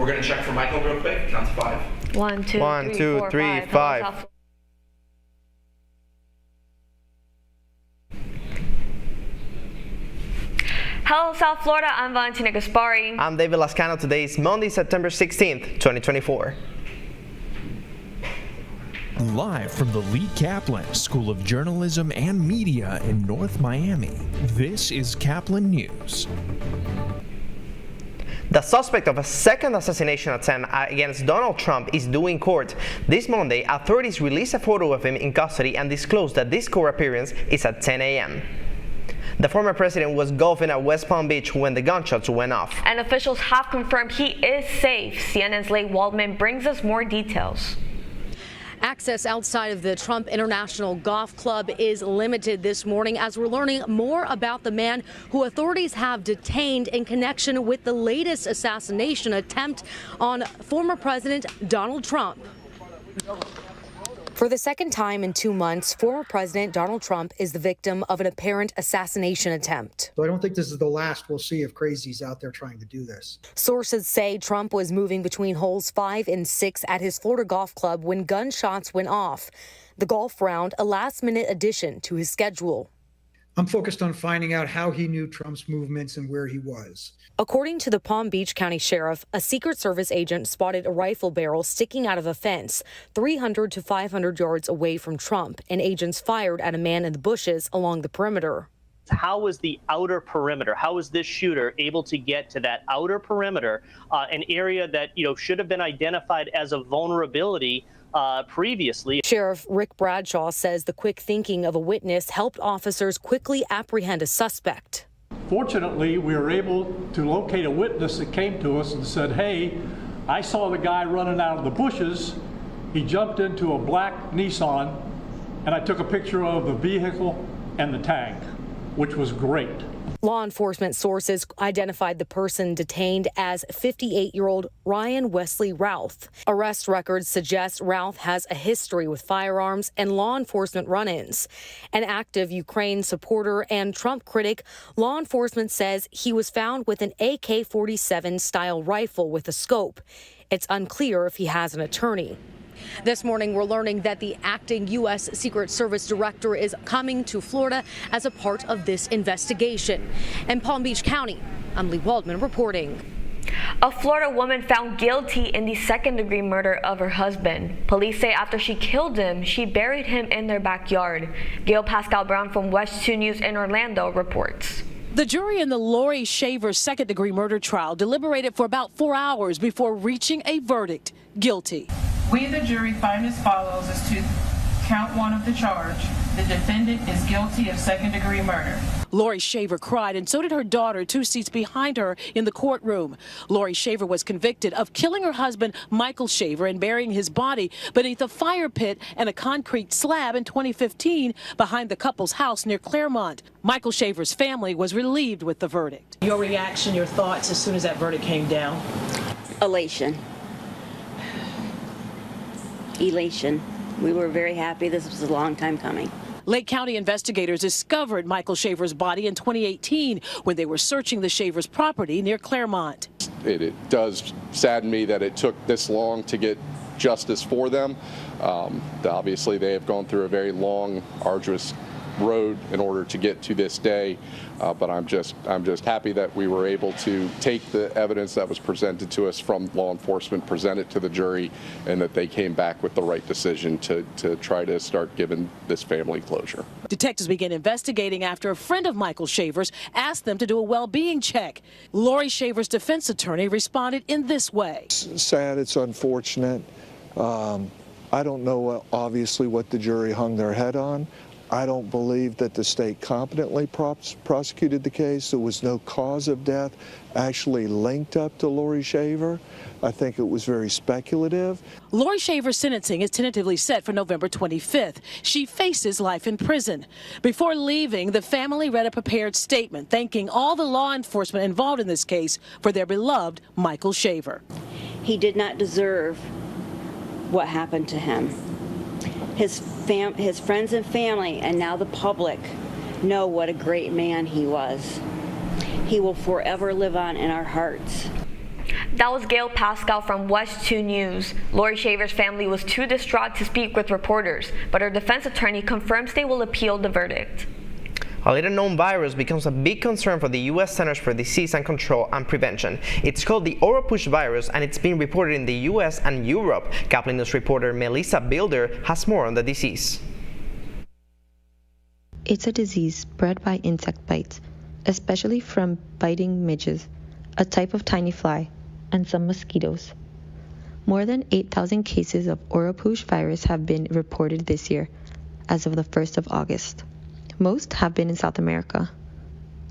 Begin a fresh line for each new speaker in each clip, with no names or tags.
We're going to check for Michael real quick. Count to 5.
1, 2, 3, 4, 5. Hello, South Florida. I'm Valentina Gaspari.
I'm David Lascano. Today is Monday, September 16th, 2024.
Live from the Lee Caplin School of Journalism and Media in North Miami, this is Caplin News.
The suspect of a second assassination attempt against Donald Trump is due in court. This Monday, authorities released a photo of him in custody and disclosed that this court appearance is at 10 a.m. The former president was golfing at West Palm Beach when the gunshots went off.
And officials have confirmed he is safe. CNN's Leigh Waldman brings us more details.
Access outside of the Trump International Golf Club is limited this morning as we're learning more about the man who authorities have detained in connection with the latest assassination attempt on former President Donald Trump. For the second time in 2 months, former President Donald Trump is the victim of an apparent assassination attempt.
So I don't think this is the last we'll see of crazies out there trying to do this.
Sources say Trump was moving between holes 5 and 6 at his Florida golf club when gunshots went off. The golf round, a last-minute addition to his schedule.
I'm focused on finding out how he knew Trump's movements and where he was.
According to the Palm Beach County Sheriff, a Secret Service agent spotted a rifle barrel sticking out of a fence 300 to 500 yards away from Trump, and agents fired at a man in the bushes along the perimeter.
How was the outer perimeter? How was this shooter able to get to that outer perimeter, an area that should have been identified as a vulnerability previously?
Sheriff Rick Bradshaw says the quick thinking of a witness helped officers quickly apprehend a suspect.
Fortunately, we were able to locate a witness that came to us and said, hey, I saw the guy running out of the bushes. He jumped into a black Nissan, and I took a picture of the vehicle and the tag, which was great.
Law enforcement sources identified the person detained as 58-year-old Ryan Wesley Routh. Arrest records suggest Routh has a history with firearms and law enforcement run-ins. An active Ukraine supporter and Trump critic, law enforcement says he was found with an AK-47 style rifle with a scope. It's unclear if he has an attorney. This morning, we're learning that the acting U.S. Secret Service director is coming to Florida as a part of this investigation. In Palm Beach County, I'm Leigh Waldman reporting.
A Florida woman found guilty in the second-degree murder of her husband. Police say after she killed him, she buried him in their backyard. Gail Pascal Brown from West 2 News in Orlando reports.
The jury in the Lori Shaver second-degree murder trial deliberated for about 4 hours before reaching a verdict: guilty.
We, the jury, find as follows as to count 1 of the charge. The defendant is guilty of second-degree murder.
Lori Shaver cried, and so did her daughter 2 seats behind her in the courtroom. Lori Shaver was convicted of killing her husband, Michael Shaver, and burying his body beneath a fire pit and a concrete slab in 2015 behind the couple's house near Claremont. Michael Shaver's family was relieved with the verdict.
Your reaction, your thoughts as soon as that verdict came down?
Elation. We were very happy. This was a long time coming.
Lake County investigators discovered Michael Shaver's body in 2018 when they were searching the Shaver's property near Claremont.
It does sadden me that it took this long to get justice for them. Obviously, they have gone through a very long, arduous road in order to get to this day, but I'm just happy that we were able to take the evidence that was presented to us from law enforcement, present it to the jury, and that they came back with the right decision to try to start giving this family closure.
Detectives began investigating after a friend of Michael Shaver's asked them to do a well-being check. Lori Shaver's defense attorney responded in this way.
It's sad, it's unfortunate. I don't know obviously what the jury hung their head on. I don't believe that the state competently prosecuted the case. There was no cause of death actually linked up to Lori Shaver. I think it was very speculative.
Lori Shaver's sentencing is tentatively set for November 25th. She faces life in prison. Before leaving, the family read a prepared statement thanking all the law enforcement involved in this case for their beloved Michael Shaver.
He did not deserve what happened to him. His friends and family, and now the public, know what a great man he was. He will forever live on in our hearts.
That was Gail Pascal from West 2 News. Lori Shaver's family was too distraught to speak with reporters, but her defense attorney confirms they will appeal the verdict.
A little-known virus becomes a big concern for the U.S. Centers for Disease and Control and Prevention. It's called the Oropouche virus, and it's been reported in the U.S. and Europe. Caplin News reporter Melissa Bilder has more on the disease.
It's a disease spread by insect bites, especially from biting midges, a type of tiny fly, and some mosquitoes. More than 8,000 cases of Oropouche virus have been reported this year, as of the 1st of August. Most have been in South America,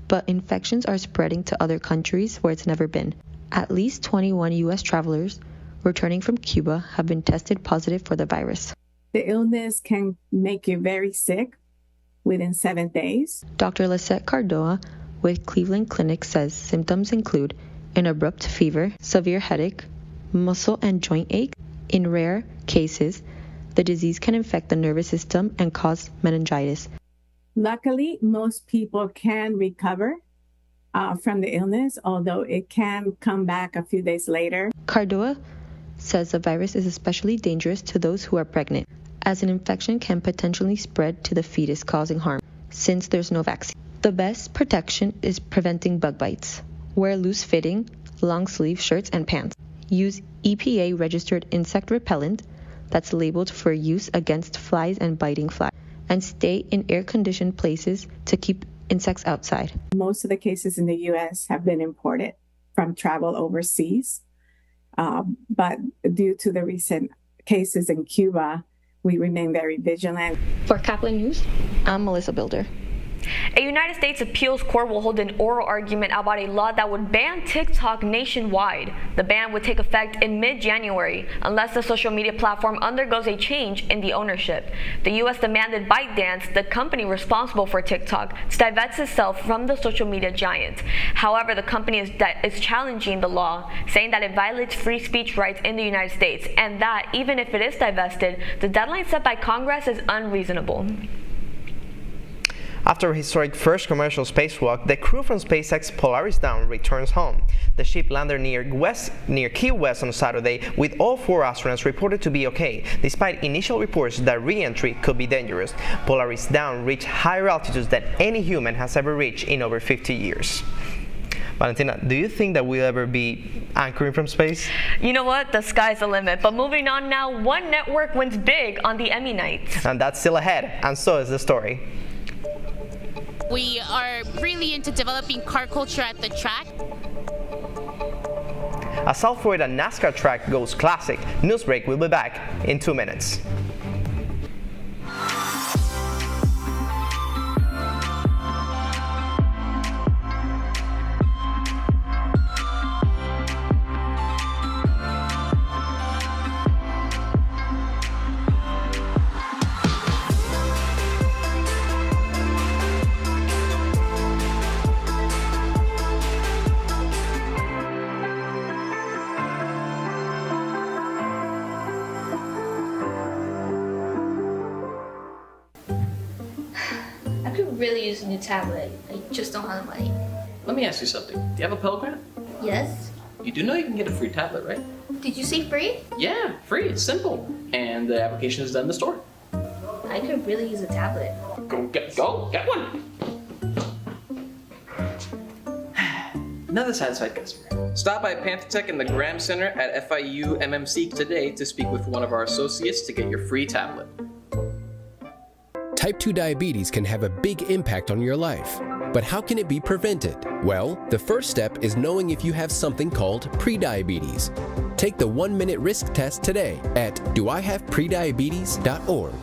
but infections are spreading to other countries where it's never been. At least 21 U.S. travelers returning from Cuba have been tested positive for the virus.
The illness can make you very sick within 7 days.
Dr. Lisette Cardoa with Cleveland Clinic says symptoms include an abrupt fever, severe headache, muscle and joint ache. In rare cases, the disease can infect the nervous system and cause meningitis.
Luckily, most people can recover from the illness, although it can come back a few days later.
Cardoa says the virus is especially dangerous to those who are pregnant, as an infection can potentially spread to the fetus, causing harm, since there's no vaccine. The best protection is preventing bug bites. Wear loose-fitting, long-sleeve shirts and pants. Use EPA-registered insect repellent that's labeled for use against flies and biting flies. And stay in air-conditioned places to keep insects outside.
Most of the cases in the U.S. have been imported from travel overseas, but due to the recent cases in Cuba, we remain very vigilant.
For Caplin News, I'm Melissa Bilder.
A United States appeals court will hold an oral argument about a law that would ban TikTok nationwide. The ban would take effect in mid-January unless the social media platform undergoes a change in the ownership. The U.S. demanded ByteDance, the company responsible for TikTok, to divest itself from the social media giant. However, the company is challenging the law, saying that it violates free speech rights in the United States and that even if it is divested, the deadline set by Congress is unreasonable.
After a historic first commercial spacewalk, the crew from SpaceX Polaris Dawn returns home. The ship landed near Key West on Saturday, with all 4 astronauts reported to be okay, despite initial reports that re-entry could be dangerous. Polaris Dawn reached higher altitudes than any human has ever reached in over 50 years. Valentina, do you think that we'll ever be anchoring from space?
You know what? The sky's the limit. But moving on now, one network wins big on the Emmy nights.
And that's still ahead, and so is the story.
We are really into developing car culture at the track.
A South Florida NASCAR track goes classic. Newsbreak will be back in 2 minutes.
Really use a new tablet. I just don't have the money.
Let me ask you something. Do you have a Pell Grant?
Yes.
You do know you can get a free tablet, right?
Did you say free?
Yeah, free. It's simple. And the application is done in the store.
I could really use a tablet.
Go get one. Another satisfied customer. Stop by Panthetech in the Graham Center at FIU MMC today to speak with one of our associates to get your free tablet.
Type 2 diabetes can have a big impact on your life. But how can it be prevented? Well, the first step is knowing if you have something called prediabetes. Take the 1-minute risk test today at doihaveprediabetes.org.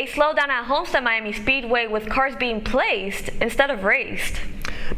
A slowdown at Homestead Miami Speedway with cars being placed instead of raced.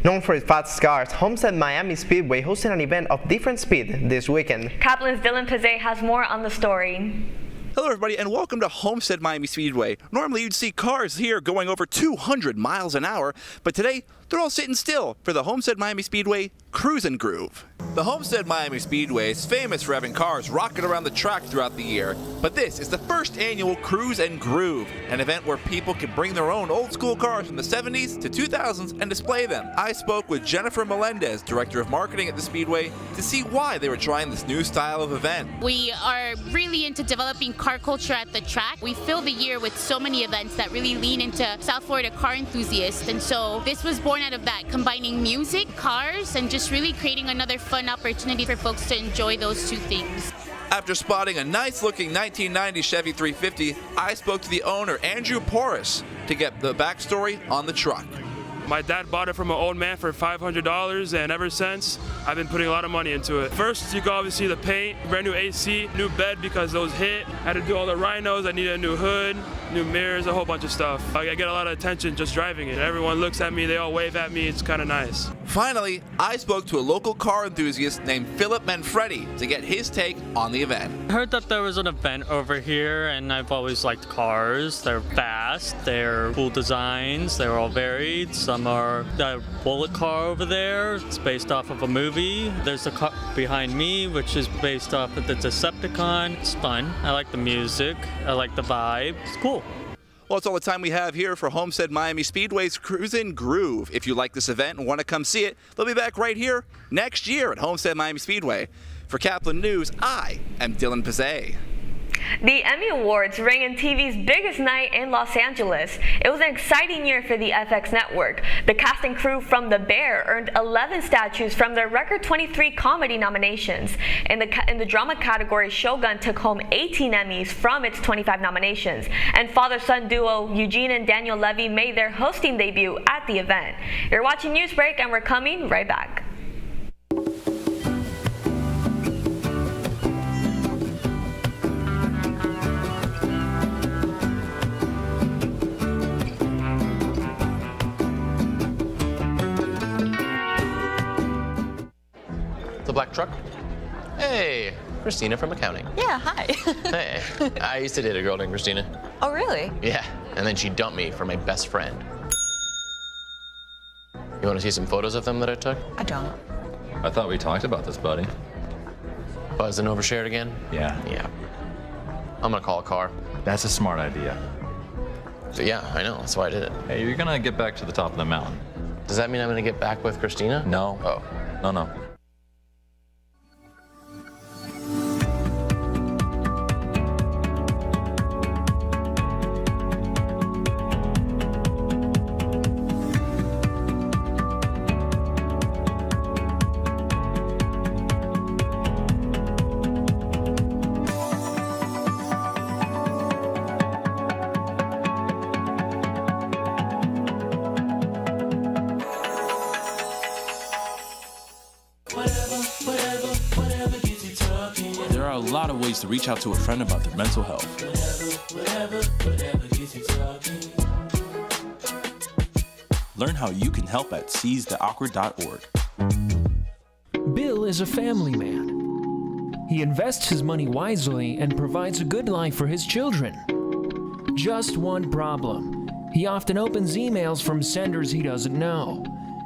Known for its fast cars, Homestead Miami Speedway hosted an event of different speed this weekend.
Caplin's Dylan Pizzay has more on the story.
Hello everybody and welcome to Homestead Miami Speedway. Normally you'd see cars here going over 200 miles an hour, but today they're all sitting still for the Homestead Miami Speedway Cruise and Groove. The Homestead Miami Speedway is famous for having cars rocking around the track throughout the year, but this is the first annual Cruise and Groove, an event where people can bring their own old school cars from the 70s to 2000s and display them. I spoke with Jennifer Melendez, Director of Marketing at the Speedway, to see why they were trying this new style of event.
We are really into developing car culture at the track. We fill the year with so many events that really lean into South Florida car enthusiasts, and so this was born out of that, combining music, cars, and just really creating another fun opportunity for folks to enjoy those two things.
After spotting a nice-looking 1990 Chevy 350, I spoke to the owner, Andrew Porras, to get the backstory on the truck.
My dad bought it from an old man for $500, and ever since, I've been putting a lot of money into it. First, you can obviously see the paint, brand new AC, new bed because those hit. I had to do all the rhinos, I needed a new hood, new mirrors, a whole bunch of stuff. I get a lot of attention just driving it. Everyone looks at me, they all wave at me, it's kind of nice.
Finally, I spoke to a local car enthusiast named Philip Manfredi to get his take on the event.
I heard that there was an event over here, and I've always liked cars. They're fast, they're cool designs, they're all varied. Some are a bullet car over there. It's based off of a movie. There's a car behind me, which is based off of the Decepticon. It's fun. I like the music. I like the vibe. It's cool.
Well, that's all the time we have here for Homestead Miami Speedway's Cruise and Groove. If you like this event and want to come see it, they'll be back right here next year at Homestead Miami Speedway. For Caplin News, I am Dylan Pizzay.
The Emmy Awards ring in TV's biggest night in Los Angeles. It was an exciting year for the FX network. The cast and crew from The Bear earned 11 statues from their record 23 comedy nominations. In the drama category, Shogun took home 18 Emmys from its 25 nominations. And father-son duo Eugene and Daniel Levy made their hosting debut at the event. You're watching Newsbreak, and we're coming right back.
The black truck? Hey, Christina from accounting.
Yeah, hi.
Hey, I used to date a girl named Christina.
Oh, really?
Yeah, and then she dumped me for my best friend. You want to see some photos of them that I took?
I don't.
I thought we talked about this, buddy.
Buzzed and overshared again?
Yeah.
Yeah. I'm gonna call a car.
That's a smart idea.
So yeah, I know, that's why I did it.
Hey, you're gonna get back to the top of the mountain.
Does that mean I'm gonna get back with Christina?
No.
Oh.
No.
There are a lot of ways to reach out to a friend about their mental health. Learn how you can help at seizetheawkward.org.
Bill is a family man. He invests his money wisely and provides a good life for his children. Just one problem. He often opens emails from senders he doesn't know,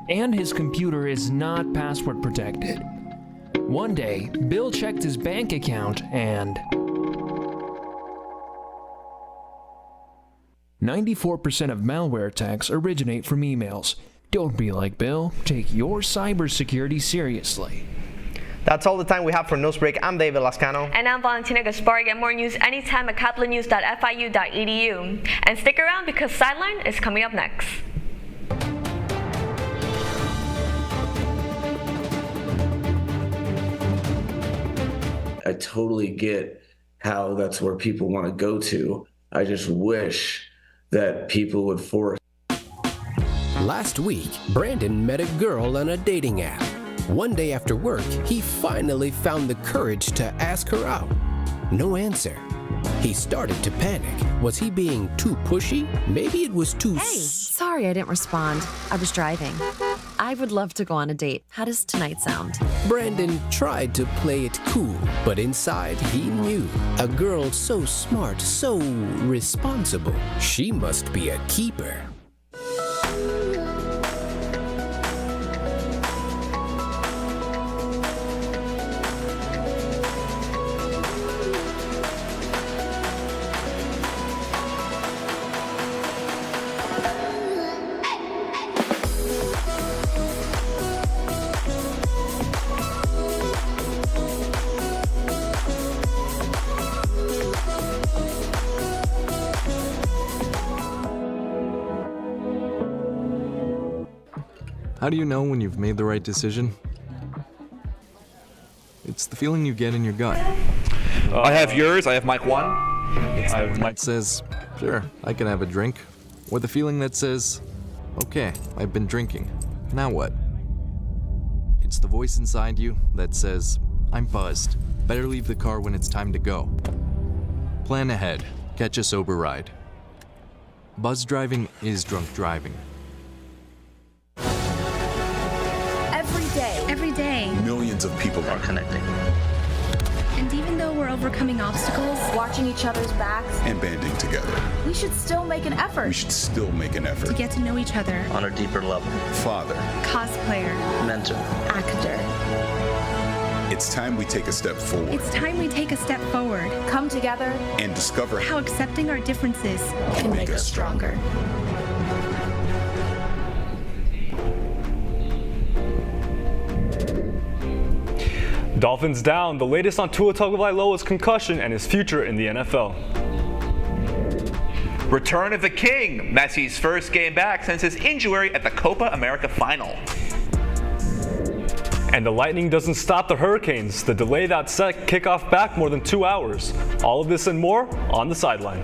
and his computer is not password protected. One day, Bill checked his bank account and 94% of malware attacks originate from emails. Don't be like Bill. Take your cybersecurity seriously.
That's all the time we have for Newsbreak. I'm David Lascano.
And I'm Valentina Gaspar. Get more news anytime at caplinnews.fiu.edu. And stick around because Sideline is coming up next.
I totally get how that's where people want to go to. I just wish that people would force.
Last week, Brandon met a girl on a dating app. One day after work, he finally found the courage to ask her out. No answer. He started to panic. Was he being too pushy? Maybe it was too...
Hey, sorry I didn't respond. I was driving. I would love to go on a date. How does tonight sound?
Brandon tried to play it cool, but inside he knew. A girl so smart, so responsible. She must be a keeper.
How do you know when you've made the right decision? It's the feeling you get in your gut.
I have yours. I have Mike 1.
It's the feeling that says, sure, I can have a drink. Or the feeling that says, okay, I've been drinking. Now what? It's the voice inside you that says, I'm buzzed. Better leave the car when it's time to go. Plan ahead. Catch a sober ride. Buzz driving is drunk driving.
Every day.
Millions of people are connecting.
And even though we're overcoming obstacles,
watching each other's backs,
and banding together,
we should still make an effort.
We should still make an effort
to get to know each other
on a deeper level.
Father,
cosplayer,
mentor,
actor.
It's time we take a step forward.
It's time we take a step forward.
Come together
and discover
how accepting our differences
can make us stronger.
Dolphins down. The latest on Tua Tagovailoa's concussion and his future in the NFL.
Return of the King. Messi's first game back since his injury at the Copa America final.
And the Lightning doesn't stop the Hurricanes. The delay that set kickoff back more than 2 hours. All of this and more on The Sideline.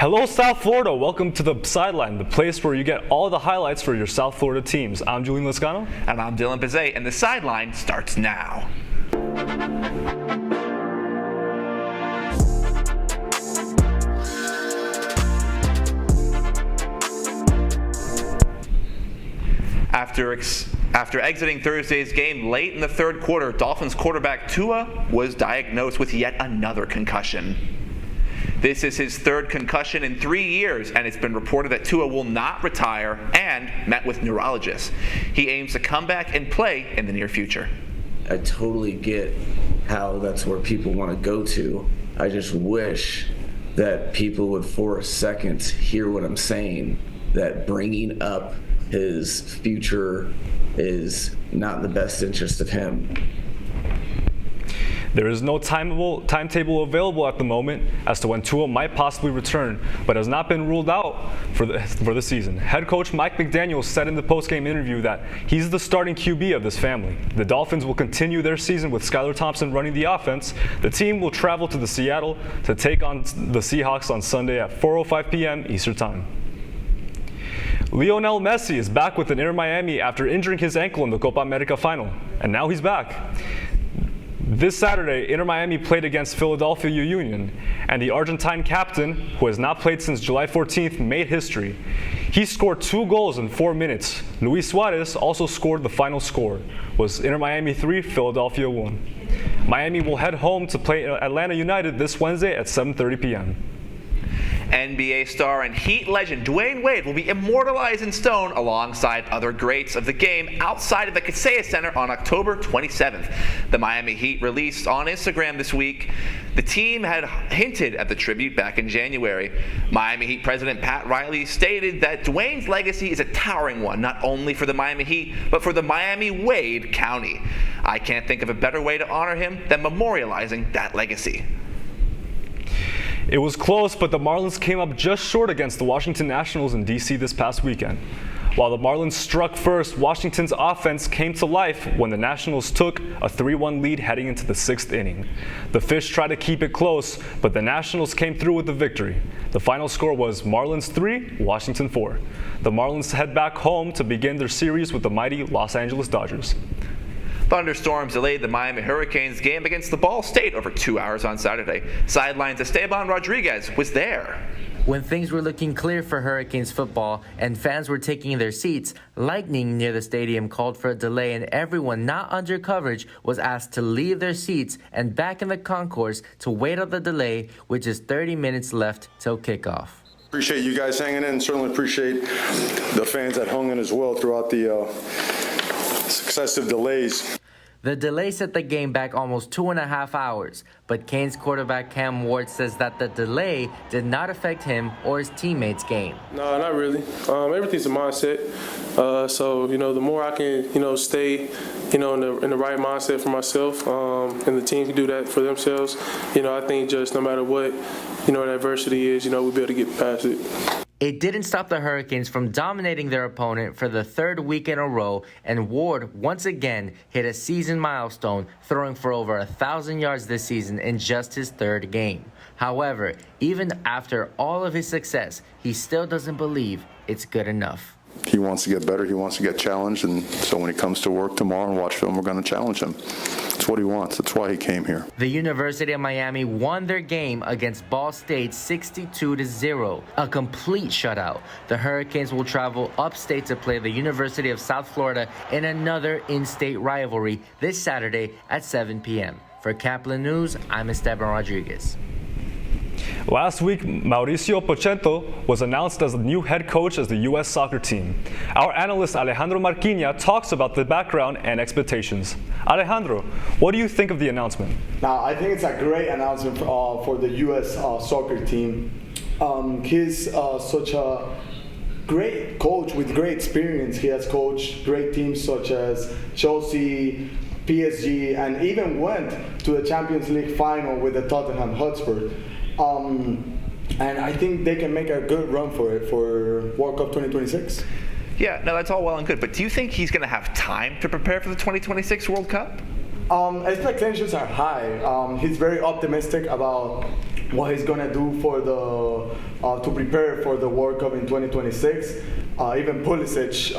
Hello, South Florida. Welcome to The Sideline, the place where you get all the highlights for your South Florida teams. I'm Julian Lascano.
And I'm Dylan Pizet, and The Sideline starts now. After exiting Thursday's game late in the third quarter, Dolphins quarterback Tua was diagnosed with yet another concussion. This is his third concussion in 3 years, and it's been reported that Tua will not retire and met with neurologists. He aims to come back and play in the near future.
I totally get how that's where people want to go to. I just wish that people would for a second hear what I'm saying, that bringing up his future is not in the best interest of him.
There is no timetable available at the moment as to when Tua might possibly return, but has not been ruled out for the season. Head coach Mike McDaniel said in the postgame interview that he's the starting QB of this family. The Dolphins will continue their season with Skylar Thompson running the offense. The team will travel to Seattle to take on the Seahawks on Sunday at 4:05 p.m. Eastern Time. Lionel Messi is back with Inter Miami after injuring his ankle in the Copa America final, and now he's back. This Saturday, Inter Miami played against Philadelphia Union, and the Argentine captain, who has not played since July 14th, made history. He scored 2 goals in 4 minutes. Luis Suarez also scored the final score. It was Inter Miami 3, Philadelphia 1. Miami will head home to play Atlanta United this Wednesday at 7:30 p.m.
NBA star and Heat legend Dwayne Wade will be immortalized in stone alongside other greats of the game outside of the Kaseya Center on October 27th. The Miami Heat released on Instagram this week. The team had hinted at the tribute back in January. Miami Heat president Pat Riley stated that Dwayne's legacy is a towering one, not only for the Miami Heat, but for the Miami-Wade County. I can't think of a better way to honor him than memorializing that legacy.
It was close, but the Marlins came up just short against the Washington Nationals in D.C. this past weekend. While the Marlins struck first, Washington's offense came to life when the Nationals took a 3-1 lead heading into the 6th inning. The Fish tried to keep it close, but the Nationals came through with the victory. The final score was Marlins 3, Washington 4. The Marlins head back home to begin their series with the mighty Los Angeles Dodgers.
Thunderstorms delayed the Miami Hurricanes game against the Ball State over 2 hours on Saturday. Sidelines Esteban Rodriguez was there.
When things were looking clear for Hurricanes football and fans were taking their seats, Lightning near the stadium called for a delay and everyone not under coverage was asked to leave their seats and back in the concourse to wait out the delay with just 30 minutes left till kickoff.
Appreciate you guys hanging in. Certainly appreciate the fans that hung in as well throughout the successive delays.
The delay set the game back almost 2.5 hours, but Canes quarterback Cam Ward says that the delay did not affect him or his teammates' game.
No, not really. Everything's a mindset. So, the more I can, stay, in the right mindset for myself, and the team can do that for themselves, I think just no matter what, adversity is, we'll be able to get past it.
It didn't stop the Hurricanes from dominating their opponent for the third week in a row, and Ward once again hit a season milestone, throwing for over 1,000 yards this season in just his third game. However, even after all of his success, he still doesn't believe it's good enough.
He wants to get better. He wants to get challenged. And so when he comes to work tomorrow and watch film, we're going to challenge him. That's what he wants. That's why he came here.
The University of Miami won their game against Ball State 62-0, a complete shutout. The Hurricanes will travel upstate to play the University of South Florida in another in-state rivalry this Saturday at 7 p.m. For Caplin News, I'm Esteban Rodriguez.
Last week, Mauricio Pochettino was announced as the new head coach of the U.S. soccer team. Our analyst Alejandro Marquina talks about the background and expectations. Alejandro, what do you think of the announcement?
Now, I think it's a great announcement for the U.S. Soccer team. He's such a great coach with great experience. He has coached great teams such as Chelsea, PSG, and even went to the Champions League final with the Tottenham Hotspur. And I think they can make a good run for World Cup 2026.
Yeah, no, that's all well and good, but do you think he's going to have time to prepare for the 2026 World Cup?
Expectations are high. He's very optimistic about what he's going to do for to prepare for the World Cup in 2026. Even Pulisic,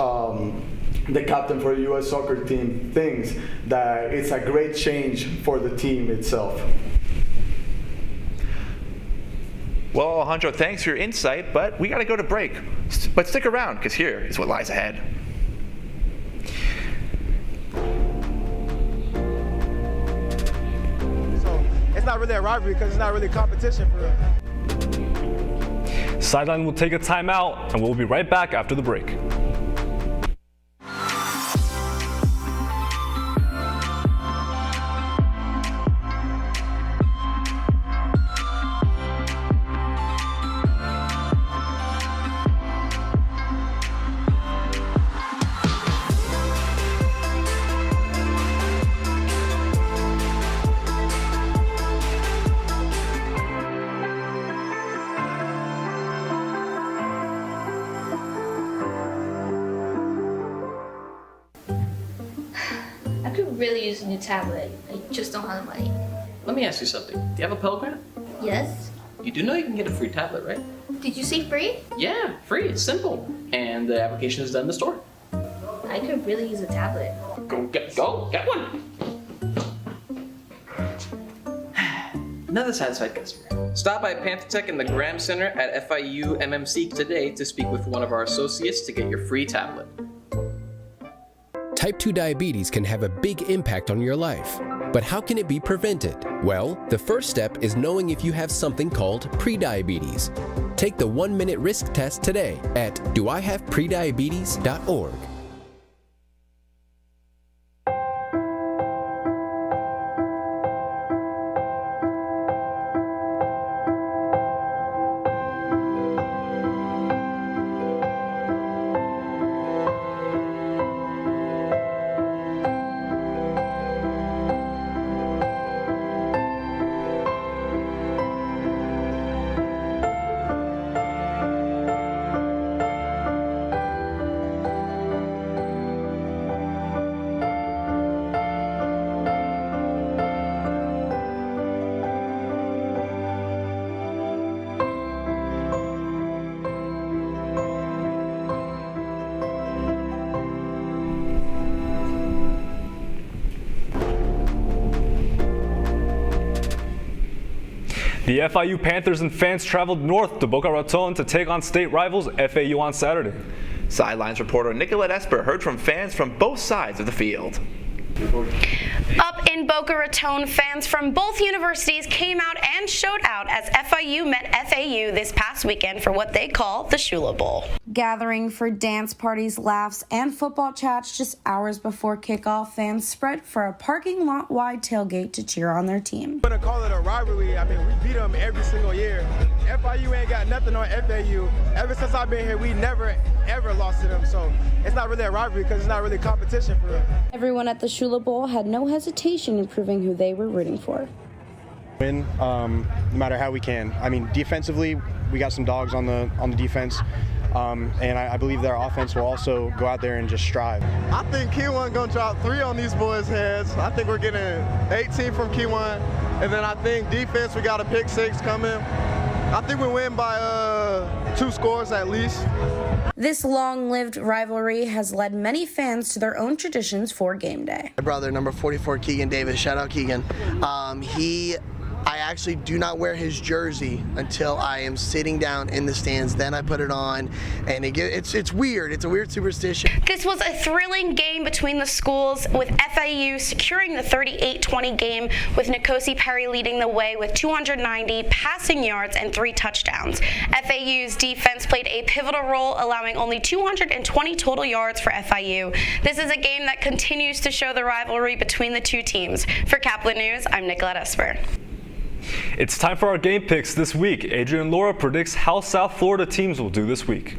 the captain for the U.S. soccer team, thinks that it's a great change for the team itself.
Well, Alejandro, thanks for your insight, but we got to go to break. But stick around, because here is what lies ahead.
So it's not really a rivalry because it's not really a competition for them.
Sideline will take a timeout, and we'll be right back after the break.
I could really use a new tablet. I just don't have the money.
Let me ask you something. Do you have a Pell Grant?
Yes?
You do know you can get a free tablet, right?
Did you say free?
Yeah, free. It's simple. And the application is done in the store.
I could really use a tablet.
Go get one. Another satisfied customer. Stop by Panther in the Graham Center at FIU MMC today to speak with one of our associates to get your free tablet.
Type 2 diabetes can have a big impact on your life. But how can it be prevented? Well, the first step is knowing if you have something called prediabetes. Take the 1-minute risk test today at doihaveprediabetes.org.
The FIU Panthers and fans traveled north to Boca Raton to take on state rivals FAU on Saturday.
Sidelines reporter Nicolette Esper heard from fans from both sides of the field.
Up in Boca Raton, fans from both universities came out and showed out as FIU met FAU this past weekend for what they call the Shula Bowl.
Gathering for dance parties, laughs, and football chats just hours before kickoff, fans spread for a parking lot-wide tailgate to cheer on their team.
I'm going to call it a rivalry. I mean, we beat them every single year. FIU ain't got nothing on FAU. Ever since I've been here, we never, ever lost to them. So it's not really a rivalry because it's not really competition for them.
Everyone at the Shula Bowl had no hesitation in proving who they were rooting for.
Win, no matter how we can. I mean, defensively, we got some dogs on the defense, and I believe their offense will also go out there and just strive.
I think Q1 going to drop 3 on these boys' heads. I think we're getting 18 from Q1. And then I think defense, we got a pick 6 coming. I think we win by 2 scores at least.
This long-lived rivalry has led many fans to their own traditions for game day.
My brother, number 44, Keegan Davis, shout out Keegan. I actually do not wear his jersey until I am sitting down in the stands. Then I put it on, and it's weird. It's a weird superstition.
This was a thrilling game between the schools, with FIU securing the 38-20 game, with Nkosi Perry leading the way with 290 passing yards and 3 touchdowns. FAU's defense played a pivotal role, allowing only 220 total yards for FIU. This is a game that continues to show the rivalry between the two teams. For Caplin News, I'm Nicolette Esper.
It's time for our game picks this week. Adrian Laura predicts how South Florida teams will do this week.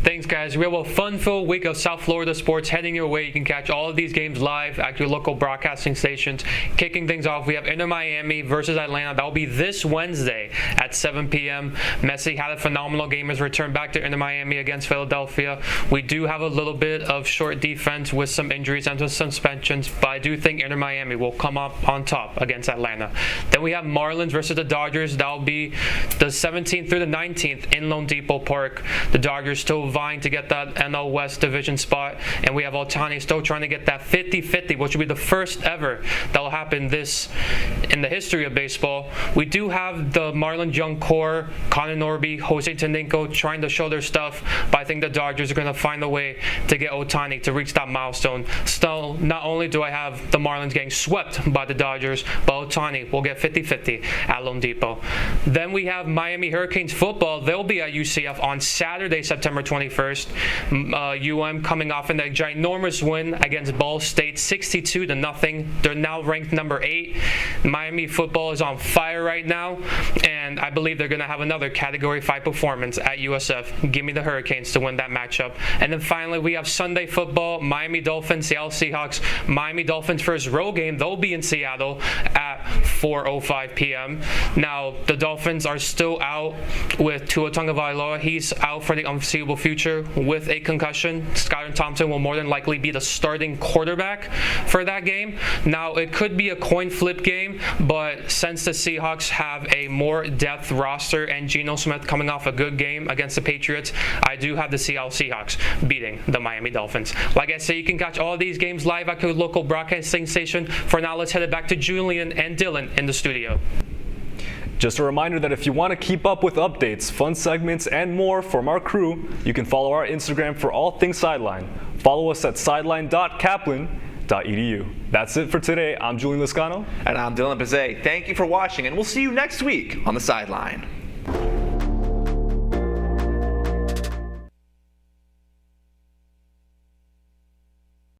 Thanks, guys. We have a fun-filled week of South Florida sports heading your way. You can catch all of these games live at your local broadcasting stations. Kicking things off, we have Inter Miami versus Atlanta. That will be this Wednesday at 7 p.m. Messi had a phenomenal game as returned back to Inter Miami against Philadelphia. We do have a little bit of short defense with some injuries and some suspensions, but I do think Inter Miami will come up on top against Atlanta. Then we have Marlins versus the Dodgers. That will be the 17th through the 19th in Lone Depot Park. The Dodgers still vying to get that NL West division spot, and we have Ohtani still trying to get that 50-50, which will be the first ever that will happen this in the history of baseball. We do have the Marlins young core, Connor Norby, Jose Tendinko trying to show their stuff, but I think the Dodgers are going to find a way to get Ohtani to reach that milestone. Still, not only do I have the Marlins getting swept by the Dodgers, but Ohtani will get 50-50 at Lone Depot. Then we have Miami Hurricanes football. They'll be at UCF on Saturday, September 21st. Coming off in a ginormous win against Ball State, 62-0. They're now ranked number 8. Miami football is on fire right now, and I believe they're going to have another Category 5 performance at USF. Give me the Hurricanes to win that matchup. And then finally, we have Sunday football, Miami Dolphins, Seattle Seahawks. Miami Dolphins first road game, they'll be in Seattle at 4:05 p.m. Now, the Dolphins are still out with Tua Tagovailoa. He's out for the unforeseeable future with a concussion. Skylar Thompson will more than likely be the starting quarterback for that game. Now, it could be a coin flip game, but since the Seahawks have a more depth roster and Geno Smith coming off a good game against the Patriots, I do have the Seattle Seahawks beating the Miami Dolphins. Like I say, you can catch all these games live at your local broadcasting station. For now, let's head it back to Julian and Dylan in the studio.
Just a reminder that if you want to keep up with updates, fun segments, and more from our crew, you can follow our Instagram for all things Sideline. Follow us at sideline.caplin.edu. That's it for today. I'm Julian Liscano.
And I'm Dylan Pizet. Thank you for watching, and we'll see you next week on The Sideline.